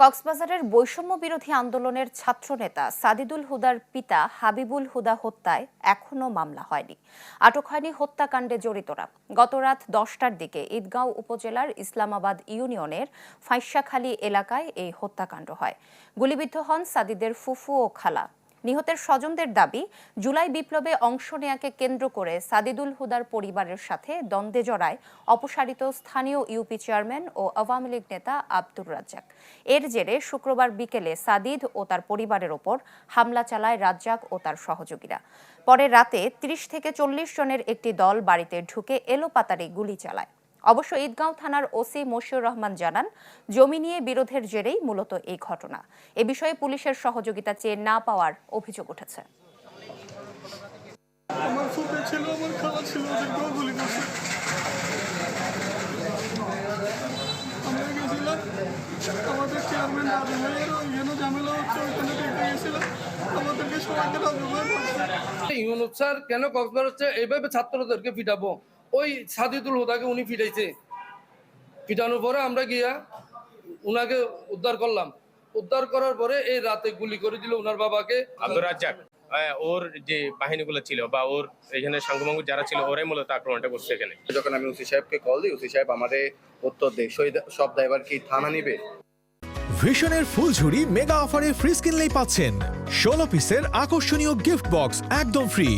কক্সবাজারের বৈষম্য বিরোধী আন্দোলনের ছাত্রনেতা সাদিদুল হুদার পিতা হাবিবুল হুদা হত্যায় এখনো মামলা হয়নি। আটক হয়নি হত্যাকাণ্ডে জড়িতরা। গতরাত 10টার দিকে ঈদগাঁও উপজেলার ইসলামাবাদ ইউনিয়নের ফাইসাখালী এলাকায় এই হত্যাকাণ্ড হয়। গুলিবিদ্ধ হন সাদিদের ফুফু ও খালা। নিহতের স্বজনদের দাবি, জুলাই বিপ্লবে অংশ নেয়াকে কেন্দ্র করে সাদিদুল হুদার পরিবারের সাথে দ্বন্দ্বে জড়ায় অপসারিত স্থানীয় ইউপি চেয়ারম্যান ও আওয়ামী লীগ নেতা আব্দুর রাজ্জাক। এর জেরে শুক্রবার বিকেলে সাদিদ ও তার পরিবারের ওপর হামলা চালায় রাজ্জাক ও তার সহযোগীরা। পরে রাতে ৩০ থেকে ৪০ জনের একটি দল বাড়িতে ঢুকে এলোপাতাড়ি গুলি চালায়। অবশ্য ঈদগাঁও থানার ওসি মশিউর রহমান জানান, জমি নিয়ে বিরোধের জেরেই মূলত এই ঘটনা। এ বিষয়ে পুলিশের সহযোগিতা চেয়ে না পাওয়ার অভিযোগ উঠেছে। আমার ফুফে ছিল, আমার খালা ছিল, ওদেরকেও গুলি করছে। আমরা গেছিলাম আমাদের চেয়ারম্যান রাজু ভাইয়ের ওইখানে ঝামেলা হচ্ছে, ওইখানে দেখে গেছিলাম, আমাদেরকে সবাইকে রাজু ভাই বলছে ইউনুস স্যার কেন কক্সবাজার হচ্ছে এইভাবে ছাত্রদেরকে পিটাবো। ওই সাদিদুল হুদাকে উনি পিটাইছে, পিটানোর পরে আমরা গিয়া উনাকে উদ্ধার করলাম। উদ্ধার করার পরে এই রাতে গুলি করে দিল উনার বাবাকে। আব্দুর রাজ্জাক ওর যে বাহিনীগুলো ছিল বা ওর এখানে সাঙ্গমাঙ্গ যারা ছিল ওরাই মূলত আক্রমণটা করছে এখানে। যখন আমি ওসি সাহেবকে কল দিই, ওসি সাহেব আমাদের উত্তর দেয় সব দায়ভার কি থানা নিবে। ভিশনের ফুলঝুরি মেগা অফারে ফ্রিজ কিনলেই পাচ্ছেন 16 পিসের আকর্ষণীয় গিফট বক্স একদম ফ্রি।